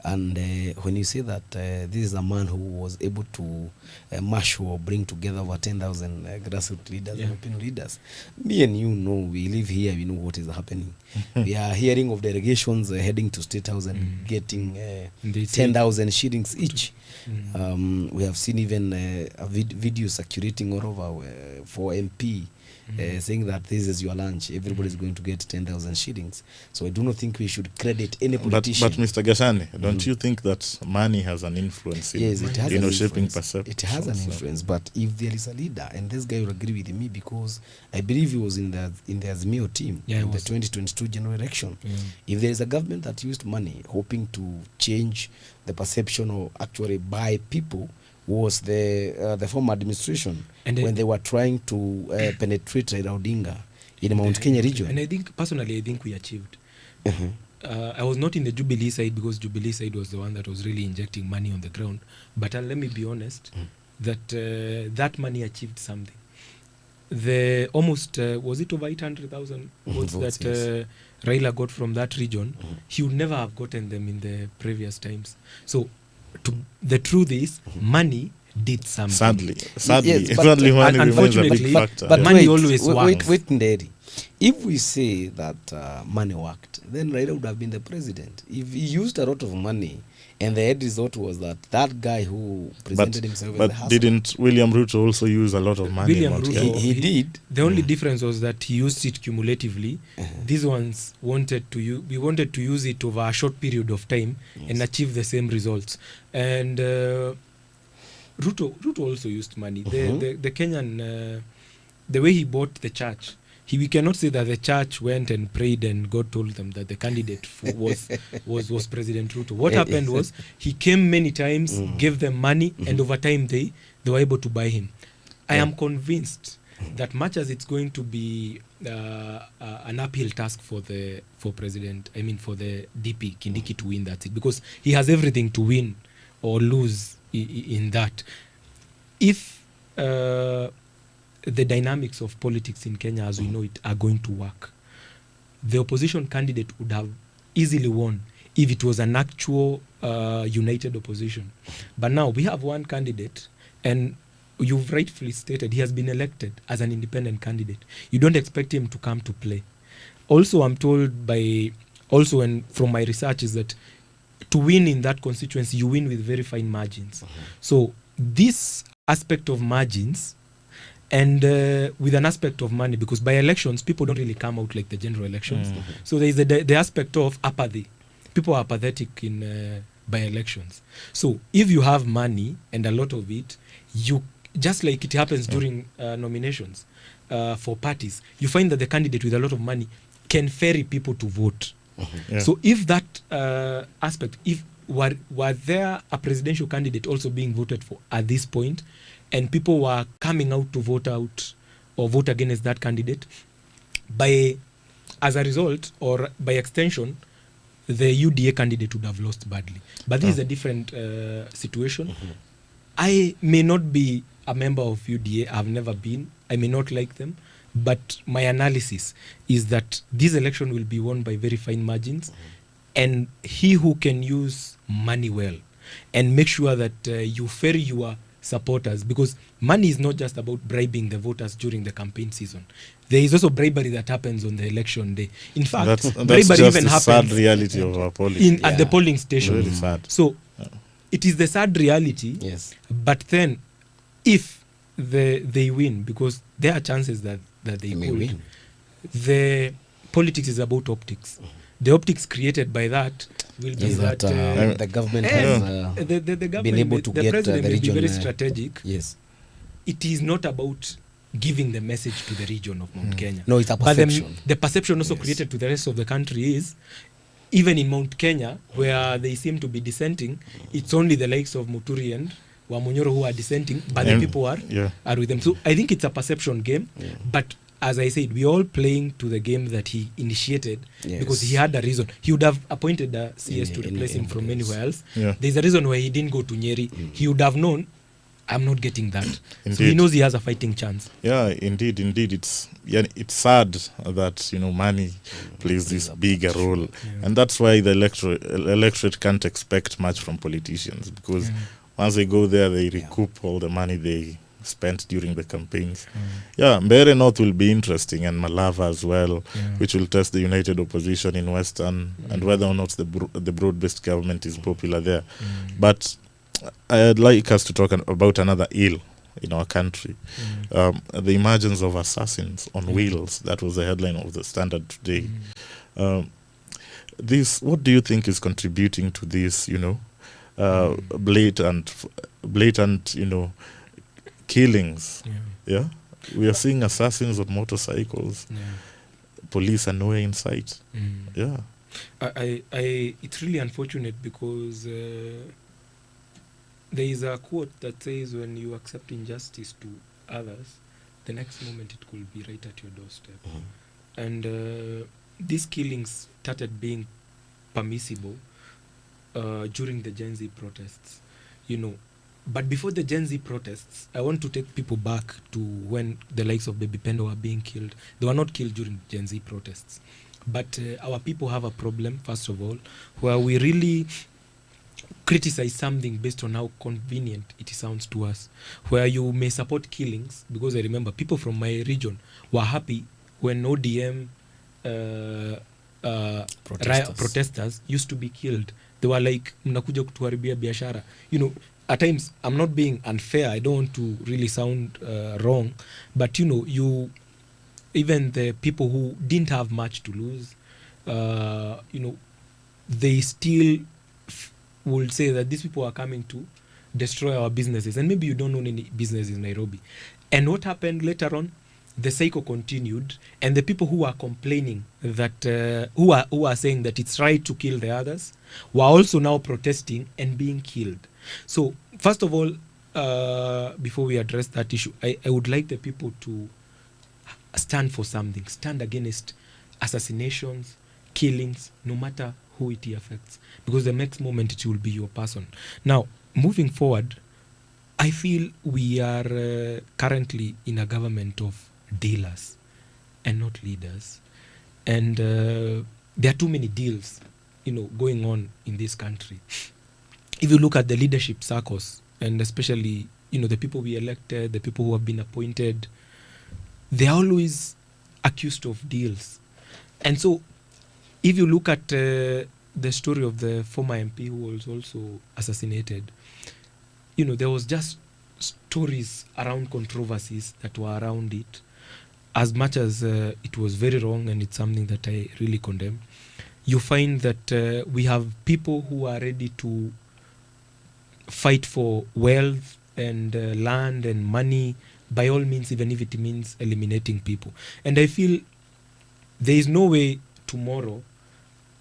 And when you say that this is a man who was able to marshal or bring together over 10,000 grassroots leaders and opinion leaders, me and you know, we live here, we know what is happening. We are hearing of delegations heading to State House and getting 10,000 shillings each. We have seen even a video circulating all over for MP saying that this is your lunch, everybody is going to get 10,000 shillings. So I do not think we should credit any politician. But Mr. Gashane, don't you think that money has an influence in Yes, it has an shaping influence. perception? It has an influence, but if there is a leader, and this guy will agree with me because I believe he was in the Azimio team in the 2022 general election. If there is a government that used money hoping to change the perception or actually buy people, was the former administration and when they were trying to penetrate Raila Odinga in the Mount Kenya region. And I think, personally, I think we achieved. I was not in the Jubilee side because Jubilee side was the one that was really injecting money on the ground. But let me be honest, that that money achieved something. The almost, was it over 800,000 votes that yes. Raila got from that region? He would never have gotten them in the previous times. So, the truth is, money did something. Sadly, Yes, but sadly money remains a unfortunately, big factor. But money wait, always works. Wait, Nderi. If we say that money worked, then Raila would have been the president. If he used a lot of money, and the end result was that guy who presented himself as the hustler. But didn't William Ruto also use a lot of money? William Ruto, he did. The only difference was that he used it cumulatively. These ones wanted to use it over a short period of time and achieve the same results. And Ruto also used money. The Kenyan, the way he bought the church, we cannot say that the church went and prayed and God told them that the candidate was President Ruto. What happened was he came many times, gave them money, and over time they were able to buy him. I am convinced that much as it's going to be an uphill task for the DP Kindiki to win that seat, because he has everything to win or lose in that. If the dynamics of politics in Kenya as we know it are going to work, the opposition candidate would have easily won if it was an actual united opposition. But now we have one candidate, and you've rightfully stated he has been elected as an independent candidate. You don't expect him to come to play. Also, I'm told from my research is that to win in that constituency, you win with very fine margins. So this aspect of margins and with an aspect of money, because by elections, people don't really come out like the general elections. So there is the aspect of apathy. People are apathetic in by elections. So if you have money and a lot of it, you just like it happens during nominations for parties, you find that the candidate with a lot of money can ferry people to vote. So if that aspect, if were there a presidential candidate also being voted for at this point, and people were coming out to vote out or vote against that candidate, as a result or by extension, the UDA candidate would have lost badly. But this is a different situation. I may not be a member of UDA. I've never been. I may not like them. But my analysis is that this election will be won by very fine margins. And he who can use money well and make sure that you ferry your supporters, because money is not just about bribing the voters during the campaign season. There is also bribery that happens on the election day. In fact, that's bribery just even the happens sad reality of our politics. at the polling station. Really sad. So it is the sad reality. Yes. But then if they win, because there are chances that that they May could. win. The politics is about optics. The optics created by that will be Is that the government has the been government, able to the get president the may be region very strategic. Yes. It is not about giving the message to the region of Mount Kenya. No, it's a But perception. the perception also Yes. created to the rest of the country is, even in Mount Kenya, where they seem to be dissenting, it's only the likes of Muturi and Wamunyoro who are dissenting, but the people are with them. So I think it's a perception game. But as I said, we're all playing to the game that he initiated, because he had a reason. He would have appointed a CS to replace him from anywhere else. There's a reason why he didn't go to Nyeri. He would have known, I'm not getting that. So he knows he has a fighting chance. Yeah, indeed. It's sad that money plays this bigger role, and that's why the electorate can't expect much from politicians, because once they go there, they recoup all the money they spent during the campaigns. Mbeere North will be interesting, and Malava as well, which will test the united opposition in Western and whether or not the broad-based government is popular there. But I'd like us to talk about another ill in our country, the emergence of assassins on wheels. That was the headline of the Standard today. What do you think is contributing to this, blatant, killings? We are seeing assassins on motorcycles. Police are nowhere in sight. It's really unfortunate, because there is a quote that says, when you accept injustice to others, the next moment it could be right at your doorstep. And these killings started being permissible during the Gen Z protests, But before the Gen Z protests, I want to take people back to when the likes of Baby Pendo were being killed. They were not killed during Gen Z protests. But our people have a problem, first of all, where we really criticize something based on how convenient it sounds to us, where you may support killings, because I remember people from my region were happy when ODM protesters used to be killed. They were like, mnakuja kutuharibia biashara. At times, I'm not being unfair, I don't want to really sound wrong, but even the people who didn't have much to lose, they still will say that these people are coming to destroy our businesses, and maybe you don't own any business in Nairobi. And what happened later on? The cycle continued, and the people who are complaining that who are saying that it's right to kill the others were also now protesting and being killed. So first of all, before we address that issue, I would like the people to stand for something, stand against assassinations, killings, no matter who it affects, because the next moment it will be your person. Now, moving forward, I feel we are currently in a government of dealers and not leaders, and there are too many deals, going on in this country. If you look at the leadership circles, and especially the people we elected, the people who have been appointed, they are always accused of deals. And so if you look at the story of the former MP who was also assassinated, there was just stories around controversies that were around it. As much as it was very wrong, and it's something that I really condemn, you find that we have people who are ready to fight for wealth and land and money, by all means, even if it means eliminating people. And I feel there is no way tomorrow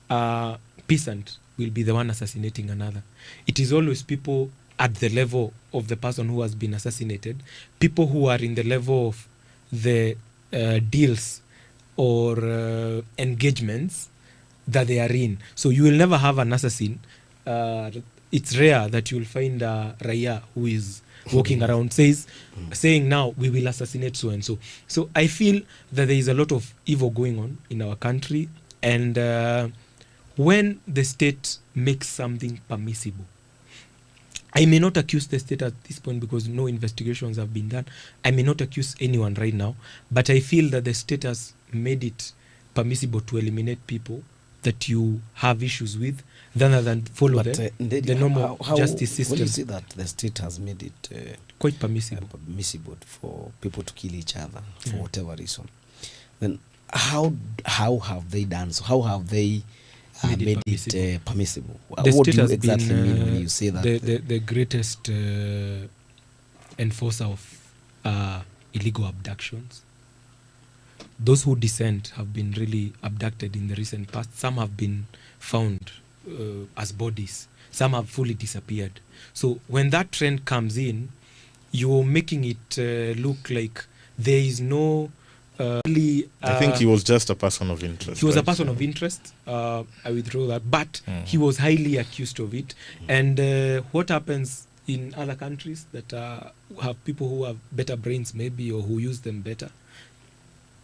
a peasant will be the one assassinating another. It is always people at the level of the person who has been assassinated, people who are in the level of the deals or engagements that they are in. So you will never have an assassin. It's rare that you will find a Raya who is walking around saying now we will assassinate so and so. So I feel that there is a lot of evil going on in our country, and when the state makes something permissible, I may not accuse the state at this point because no investigations have been done. I may not accuse anyone right now, but I feel that the state has made it permissible to eliminate people that you have issues with, than follow But the normal justice system. When you see that the state has made it quite permissible for people to kill each other for whatever reason, then how have they done so? How have they made it permissible? The What state do you has exactly been, mean when you say that? The greatest enforcer of illegal abductions. Those who dissent have been really abducted in the recent past. Some have been found as bodies. Some have fully disappeared. So when that trend comes in, you're making it look like there is no really... I think he was just a person of interest. He was a person of interest. I withdraw that. But he was highly accused of it. And what happens in other countries that have people who have better brains maybe, or who use them better,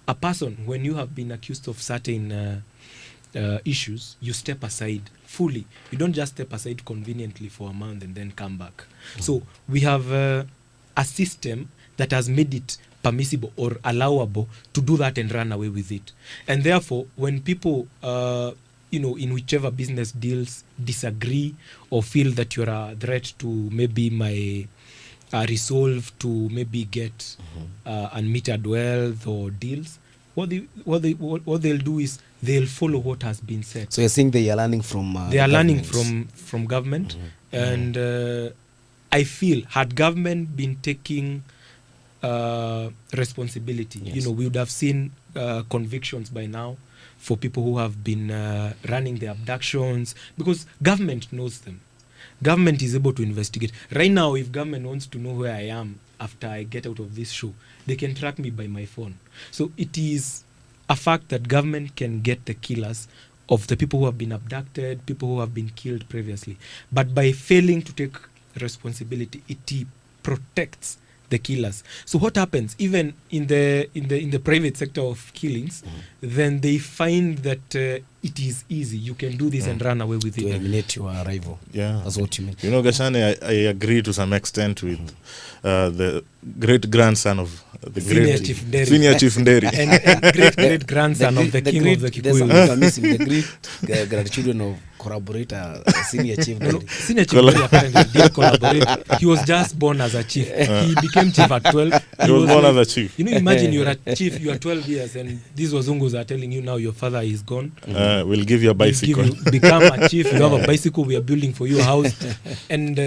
a person, when you have been accused of certain issues, you step aside fully. You don't just step aside conveniently for a month and then come back. So we have a system that has made it permissible or allowable to do that and run away with it. And therefore, when people, in whichever business deals disagree or feel that you're a threat to maybe my resolve to maybe get unmetered wealth or deals, what they'll do is they'll follow what has been said. So you're saying they are learning from they are learning from government, and I feel had government been taking responsibility, we would have seen convictions by now for people who have been running the abductions, because government knows them. Government is able to investigate. Right now, if government wants to know where I am after I get out of this show, they can track me by my phone. So it is a fact that government can get the killers of the people who have been abducted, people who have been killed previously. But by failing to take responsibility, it protects the killers. So what happens, even in the private sector of killings, then they find that it is easy. You can do this and run away with it. To eliminate your rival. Yeah. That's what you mean. Gashane, I agree to some extent with the great-grandson of the Senior Chief Nderi. Senior Chief Nderi. and great-great-grandson of the king of the Kikuyu. The great-grandchildren of collaborator, Senior Chief Nderi. Senior Chief Nderi apparently did collaborate. He was just born as a chief. He became chief at 12. He was born as a chief. Imagine you're a chief, you are 12 years, and these Wazungus are telling you now your father is gone. We'll give you a bicycle. Become a chief, you have a bicycle, we are building for you a house. And,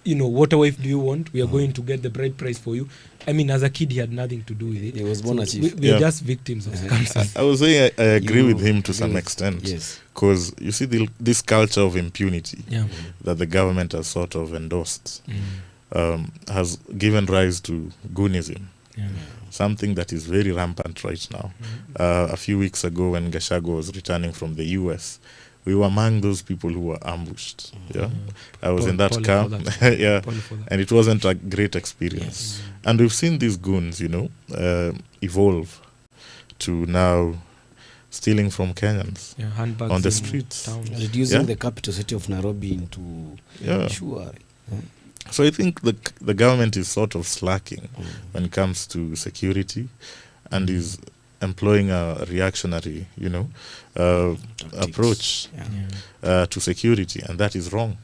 what wife do you want? We are going to get the bride price for you. I mean, as a kid, he had nothing to do with it. He was born a chief. We are just victims of circumstances. I was saying I agree with him to some extent. Yes. Because you see this culture of impunity that the government has sort of endorsed has given rise to goonism. Something that is very rampant right now. A few weeks ago when Gachagua was returning from the US, we were among those people who were ambushed. I was in that camp. And it wasn't a great experience. And we've seen these goons, evolve to now stealing from Kenyans on the streets. Reducing the capital city of Nairobi into Shuari. So I think the government is sort of slacking when it comes to security, and is employing a reactionary, approach to security, and that is wrong.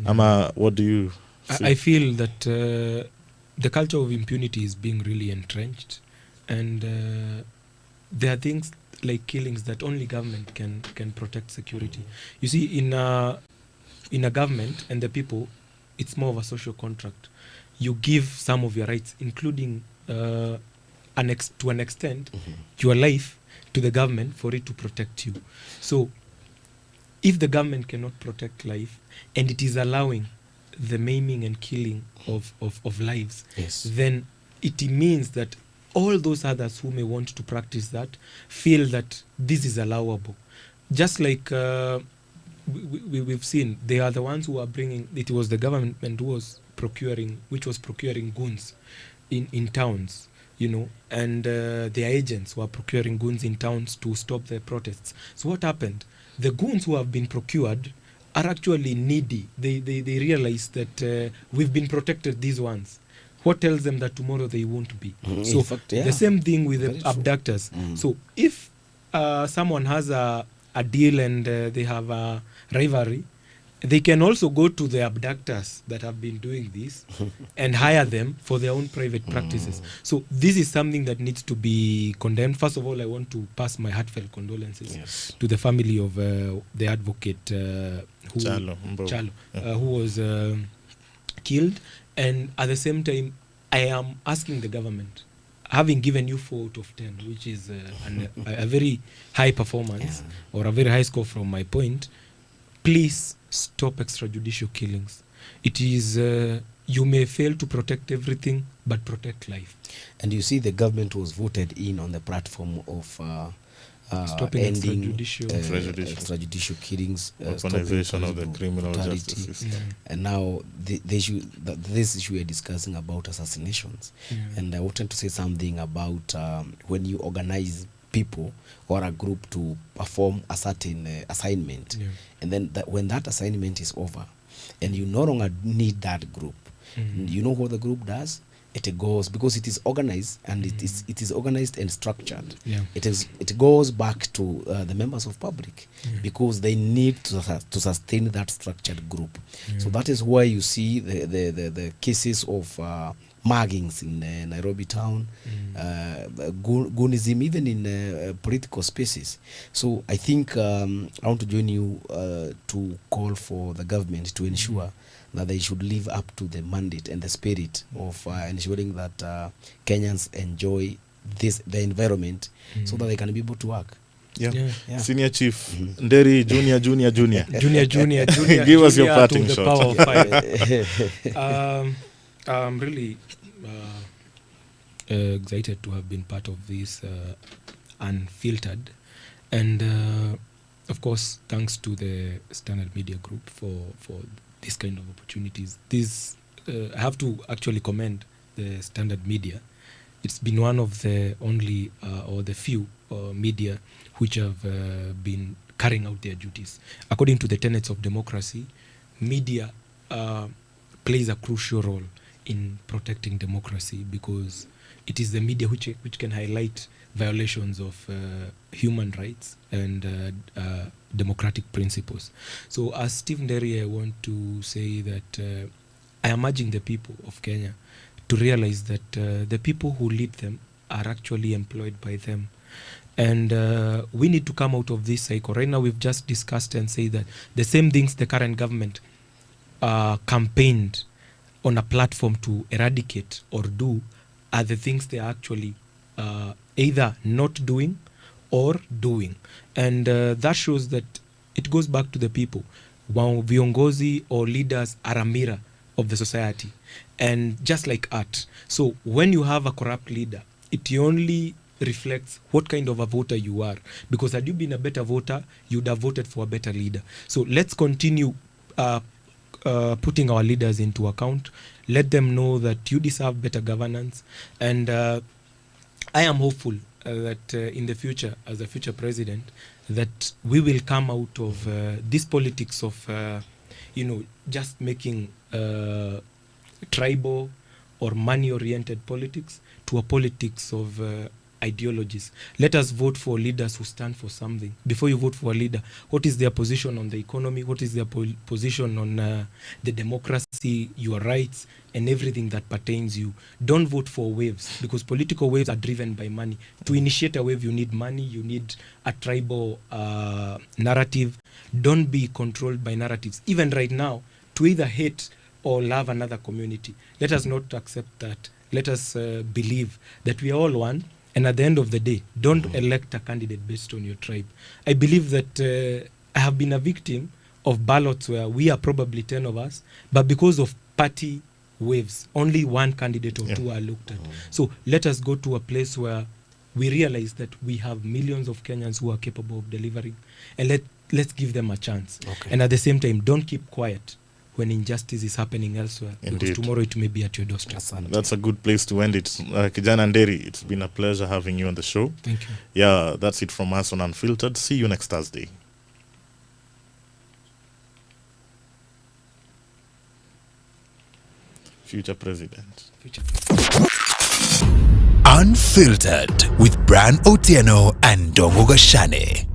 Ama, what do you see? I feel that the culture of impunity is being really entrenched, and there are things like killings that only government can protect security. You see, in a government and the people, it's more of a social contract. You give some of your rights, including to an extent, your life to the government for it to protect you. So if the government cannot protect life, and it is allowing the maiming and killing of lives, then it means that all those others who may want to practice that feel that this is allowable. Just like we've seen, they are the ones who are bringing, it was the government who was procuring goons in towns, and their agents were procuring goons in towns to stop the protests. So what happened? The goons who have been procured are actually needy. They realize that we've been protected, these ones. What tells them that tomorrow they won't be? The same thing with the abductors. So if someone has a a deal and they have a rivalry, they can also go to the abductors that have been doing this and hire them for their own private practices. So this is something that needs to be condemned. First of all, I want to pass my heartfelt condolences to the family of the advocate Chalo, who was killed. And at the same time, I am asking the government, having given you 4 out of 10, which is a very high performance or a very high score from my point, please stop extrajudicial killings. It is, you may fail to protect everything, but protect life. And you see, the government was voted in on the platform of stopping ending extrajudicial killings, weaponization of the criminal justice system. And now this issue we are discussing about assassinations. And I wanted to say something about when you organize people or a group to perform a certain assignment, and then when that assignment is over and you no longer need that group, you know what the group does? It goes, because it is organized and it is organized and structured. It goes back to the members of public because they need to sustain that structured group. So that is why you see the cases of muggings in Nairobi town, goonism even in political spaces. So I think I want to join you to call for the government to ensure that they should live up to the mandate and the spirit of ensuring that Kenyans enjoy the environment so that they can be able to work. Senior Chief Nderi, Junior. Junior. Give us your parting shot. Power of 5. I'm really excited to have been part of this Unfiltered, and of course thanks to the Standard Media Group for this kind of opportunities. This I have to actually commend the Standard Media. It's been one of the only or the few media which have been carrying out their duties according to the tenets of democracy. Media plays a crucial role in protecting democracy, because it is the media which can highlight violations of human rights and democratic principles. So as Steve Nderi, I want to say that I am urging the people of Kenya to realize that the people who lead them are actually employed by them. And we need to come out of this cycle. Right now we've just discussed and say that the same things the current government campaigned on a platform to eradicate or do are the things they are actually either not doing or doing. And that shows that it goes back to the people. Viongozi or leaders are a mirror of the society, and just like art. So when you have a corrupt leader, it only reflects what kind of a voter you are, because had you been a better voter, you'd have voted for a better leader. So let's continue putting our leaders into account. Let them know that you deserve better governance, and I am hopeful that in the future, as a future president, that we will come out of this politics of just making tribal or money-oriented politics to a politics of ideologies. Let us vote for leaders who stand for something. Before you vote for a leader, what is their position on the economy? What is their position on the democracy, your rights, and everything that pertains you? Don't vote for waves, because political waves are driven by money. To initiate a wave, you need money, you need a tribal narrative. Don't be controlled by narratives. Even right now, to either hate or love another community, let us not accept that. Let us believe that we are all one. And at the end of the day, don't elect a candidate based on your tribe. I believe that I have been a victim of ballots where we are probably 10 of us, but because of party waves, only one candidate or two are looked at. So let us go to a place where we realize that we have millions of Kenyans who are capable of delivering, and let's give them a chance. And at the same time, don't keep quiet when injustice is happening elsewhere. Indeed. Because tomorrow it may be at your doorstep. That's a good place to end it. Kijana Nderi, it's been a pleasure having you on the show. Thank you. Yeah, that's it from us on Unfiltered. See you next Thursday. Future President. Unfiltered with Bran Otieno and Dongo Gashane.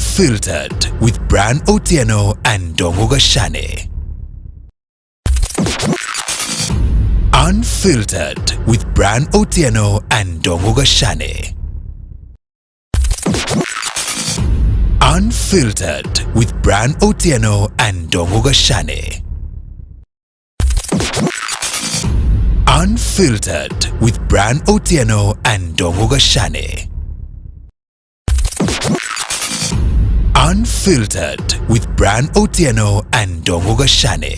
Unfiltered with Bran Otieno and Dongo Gashane. Unfiltered with Bran Otieno and Dongo Gashane. Unfiltered with Bran Otieno and Dongo Gashane. Unfiltered with Bran Otieno and Dongo Gashane. Unfiltered with Bran Otieno and Dongo Gashane.